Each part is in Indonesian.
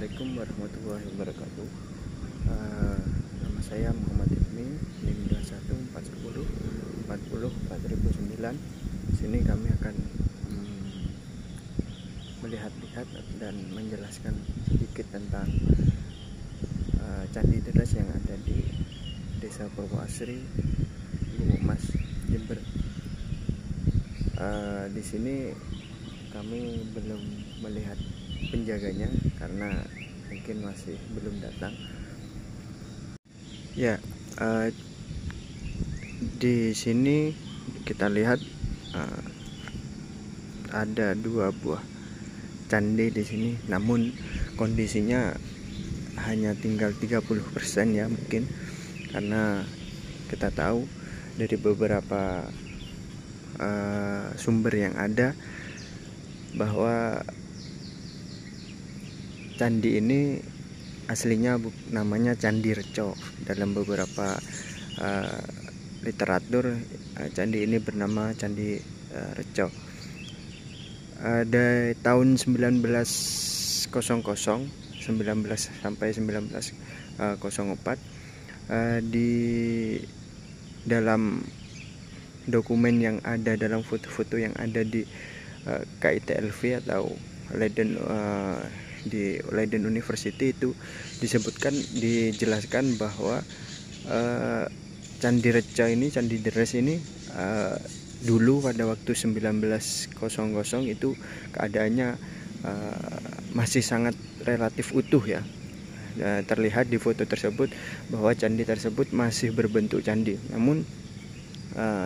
Assalamualaikum warahmatullahi wabarakatuh. Nama saya Muhammad Ibni, NIM 21410404009. Sini kami akan melihat-lihat dan menjelaskan sedikit tentang Candi Deres yang ada di Desa Purwoasri, Gumuk Mas, Jember. Di sini kami belum melihat penjaganya karena mungkin masih belum datang. Ya, di sini kita lihat ada 2 buah candi di sini, namun kondisinya hanya tinggal 30% ya mungkin, karena kita tahu dari beberapa sumber yang ada bahwa candi ini aslinya namanya Candi Reco. Dalam beberapa literatur candi ini bernama Candi Reco. Dari tahun 1900 sampai 1904 di dalam dokumen yang ada, dalam foto-foto yang ada di KITLV atau Leiden, di Leiden University, itu dijelaskan bahwa Candi Reco ini, Candi Deres ini dulu pada waktu 1900 itu keadaannya masih sangat relatif utuh ya. Terlihat di foto tersebut bahwa candi tersebut masih berbentuk candi. Namun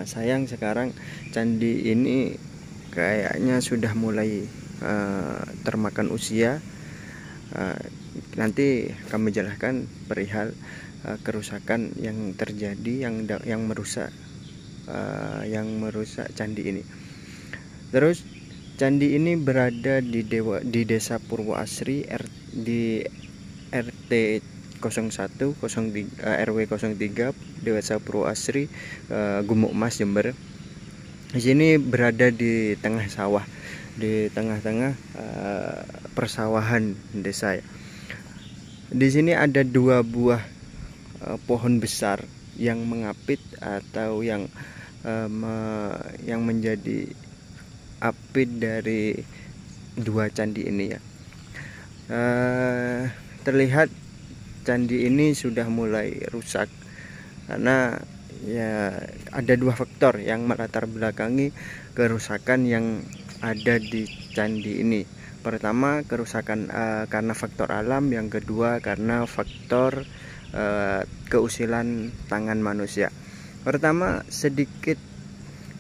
sayang sekarang candi ini kayaknya sudah mulai termakan usia. Nanti kami jelaskan perihal kerusakan yang terjadi, yang merusak candi ini. Terus candi ini berada di Desa Purwoasri, di RT 01 RW 03 Desa Purwoasri, Gumuk Mas, Jember. Di sini berada di tengah sawah, di tengah-tengah persawahan desa. Di sini ada 2 buah pohon besar yang mengapit atau yang menjadi apit dari 2 candi ini ya. Terlihat candi ini sudah mulai rusak karena ya ada 2 faktor yang melatar belakangi kerusakan yang ada di candi ini. Pertama, kerusakan karena faktor alam, yang kedua karena faktor keusilan tangan manusia. Pertama, sedikit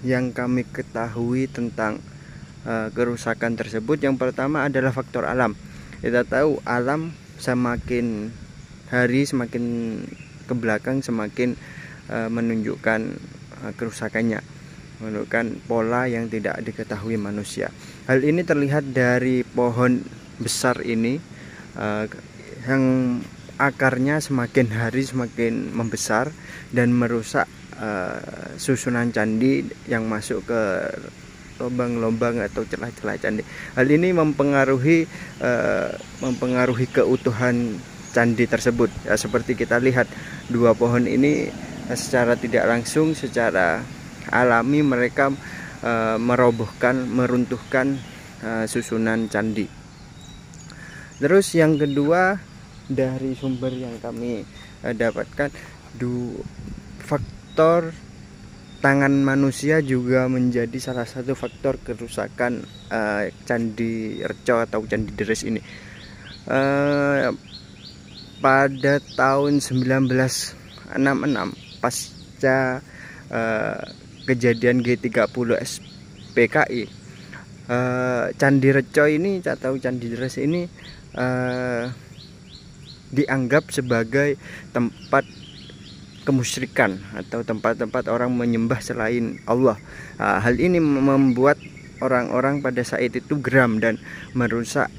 yang kami ketahui tentang kerusakan tersebut. Yang pertama adalah faktor alam. Kita tahu alam semakin hari, semakin ke belakang, semakin menunjukkan kerusakannya, menunjukkan pola yang tidak diketahui manusia. Hal ini terlihat dari pohon besar ini yang akarnya semakin hari semakin membesar dan merusak susunan candi yang masuk ke lubang-lubang atau celah-celah candi. Hal ini mempengaruhi keutuhan candi tersebut ya. Seperti kita lihat 2 pohon ini secara tidak langsung, secara alami mereka meruntuhkan susunan candi. Terus yang kedua, dari sumber yang kami dapatkan, faktor tangan manusia juga menjadi salah satu faktor kerusakan Candi Reco atau Candi Deres ini. Pada tahun 1966 pasca kejadian G30 SPKI, Candi Reco ini atau Candi Deres ini dianggap sebagai tempat kemusyrikan atau tempat-tempat orang menyembah selain Allah. Hal ini membuat orang-orang pada saat itu geram dan merusak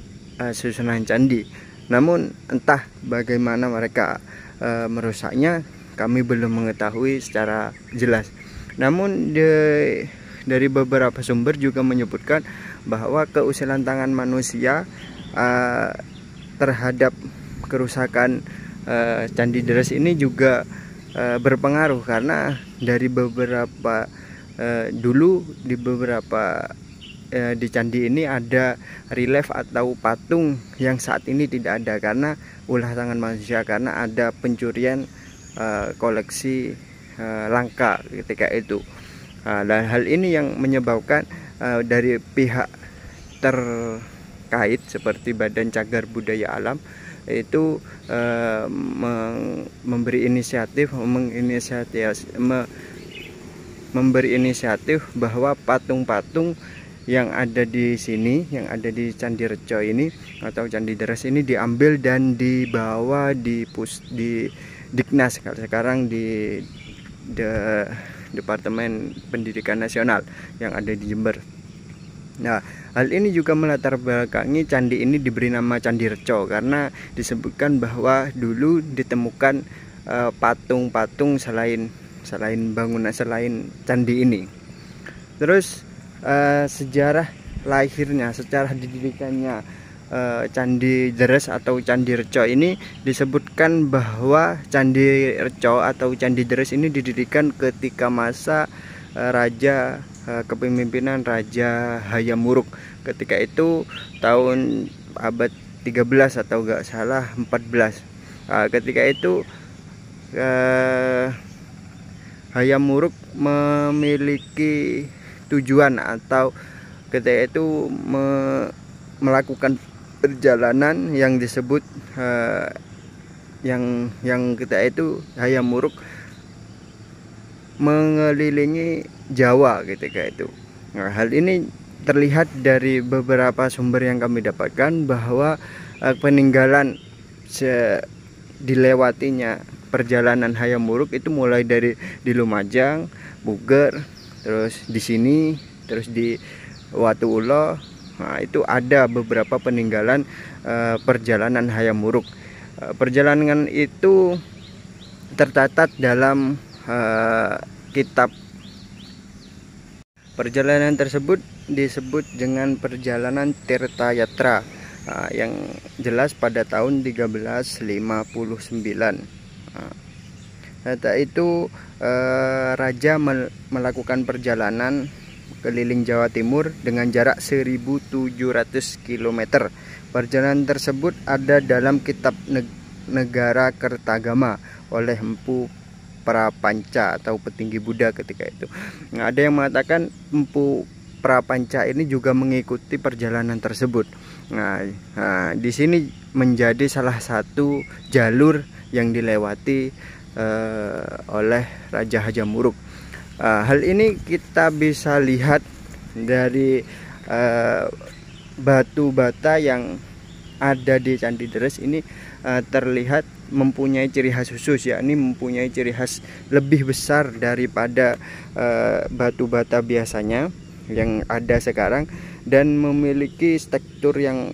susunan candi. Namun entah bagaimana mereka merusaknya, kami belum mengetahui secara jelas. Namun dari beberapa sumber juga menyebutkan bahwa keusilan tangan manusia terhadap kerusakan Candi Deres ini juga berpengaruh, karena dari beberapa dulu di beberapa di candi ini ada relief atau patung yang saat ini tidak ada karena ulah tangan manusia, karena ada pencurian koleksi langka ketika itu. Dan hal ini yang menyebabkan dari pihak terkait seperti Badan Cagar Budaya Alam itu memberi inisiatif bahwa patung-patung yang ada di sini, yang ada di Candi Reco ini atau Candi Deres ini diambil dan dibawa di Diknas, sekarang di Departemen Pendidikan Nasional yang ada di Jember. Nah, hal ini juga melatar belakangi candi ini diberi nama Candi Reco karena disebutkan bahwa dulu ditemukan patung-patung selain bangunan selain candi ini. Terus sejarah lahirnya, secara didirikannya Candi Deres atau Candi Reco ini disebutkan bahwa Candi Reco atau Candi Deres ini didirikan ketika masa kepemimpinan Raja Hayam Wuruk. Ketika itu tahun abad 13 atau enggak salah 14. Ketika itu Hayam Wuruk memiliki tujuan atau ketika itu melakukan perjalanan yang disebut yang ketika itu Hayam Wuruk mengelilingi Jawa ketika itu. Nah, hal ini terlihat dari beberapa sumber yang kami dapatkan bahwa peninggalan dilewatinya perjalanan Hayam Wuruk itu mulai dari di Lumajang, Buger, terus di sini, terus di Watu Ulo. Nah, itu ada beberapa peninggalan perjalanan Hayam Wuruk. Perjalanan itu tercatat dalam kitab. Perjalanan tersebut disebut dengan perjalanan Tirta Yatra yang jelas pada tahun 1359. Setelah itu Raja melakukan perjalanan keliling Jawa Timur dengan jarak 1700 km. Perjalanan tersebut ada dalam kitab Negara Kertagama oleh Empu Prapanca atau petinggi Buddha ketika itu. Nah, ada yang mengatakan Empu Prapanca ini juga mengikuti perjalanan tersebut. Nah, di sini menjadi salah satu jalur yang dilewati oleh Raja Hayam Wuruk. Hal ini kita bisa lihat dari batu bata yang ada di Candi Deres ini terlihat mempunyai ciri khas khusus, yakni mempunyai ciri khas lebih besar daripada batu bata biasanya yang ada sekarang, dan memiliki tekstur yang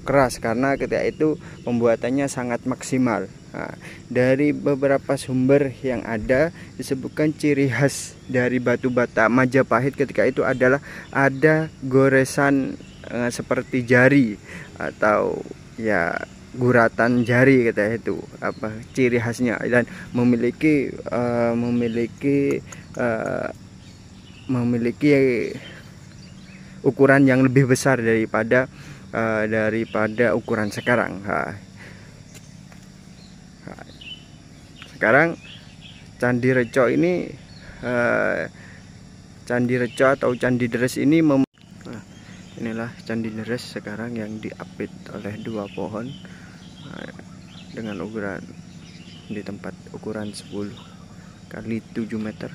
keras karena ketika itu pembuatannya sangat maksimal. Nah, dari beberapa sumber yang ada disebutkan ciri khas dari batu bata Majapahit ketika itu adalah ada goresan seperti jari atau ya guratan jari ketika itu, apa ciri khasnya, dan memiliki ukuran yang lebih besar daripada ukuran sekarang. Sekarang Candi Reco ini, Candi Reco atau Candi Deres ini inilah Candi Deres sekarang yang diapit oleh dua pohon dengan ukuran di tempat ukuran 10 kali 7 meter.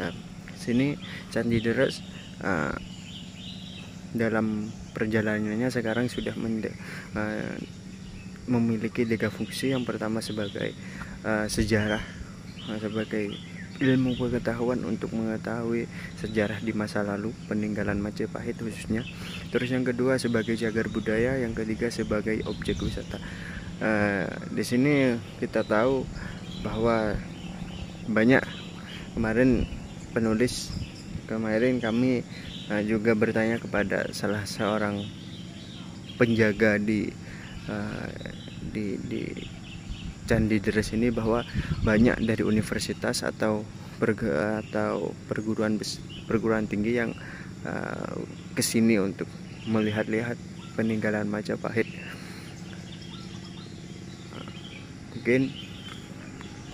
Nah, sini Candi Deres dalam perjalanannya sekarang sudah memiliki 3 fungsi. Yang pertama sebagai sejarah, sebagai ilmu pengetahuan untuk mengetahui sejarah di masa lalu peninggalan Majapahit khususnya. Terus yang kedua sebagai cagar budaya, yang ketiga sebagai objek wisata. Di sini kita tahu bahwa banyak kemarin kami juga bertanya kepada salah seorang penjaga di di Candi Deres ini, bahwa banyak dari universitas atau perguruan tinggi yang kesini untuk melihat-lihat peninggalan Majapahit. Mungkin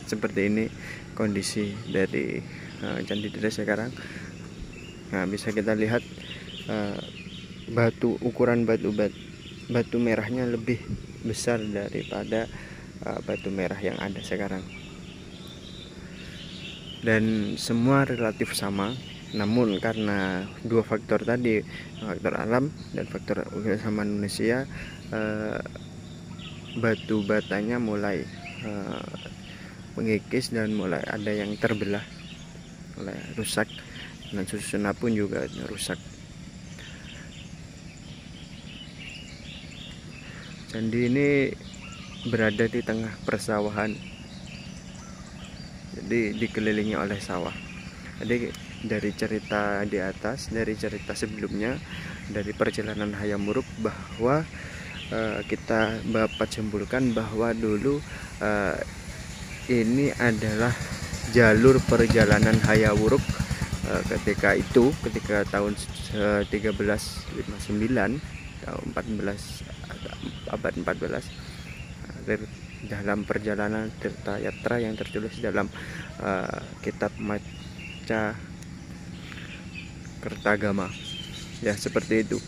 seperti ini kondisi dari Candi Deres sekarang. Nah, bisa kita lihat ukuran batu merahnya lebih besar daripada batu merah yang ada sekarang, dan semua relatif sama. Namun karena dua faktor tadi, faktor alam dan faktor sama manusia, batu batanya mulai mengikis dan mulai ada yang terbelah, mulai rusak, dan susunan pun juga rusak. Candi ini berada di tengah persawahan, jadi dikelilingi oleh sawah. Jadi dari cerita di atas, dari cerita sebelumnya, dari perjalanan Hayam Wuruk, bahwa kita dapat simpulkan bahwa dulu ini adalah jalur perjalanan Hayam Wuruk ketika tahun 1359 atau abad 14, dalam perjalanan Tirta Yatra yang tertulis dalam kitab Maca Kertagama, ya seperti itu.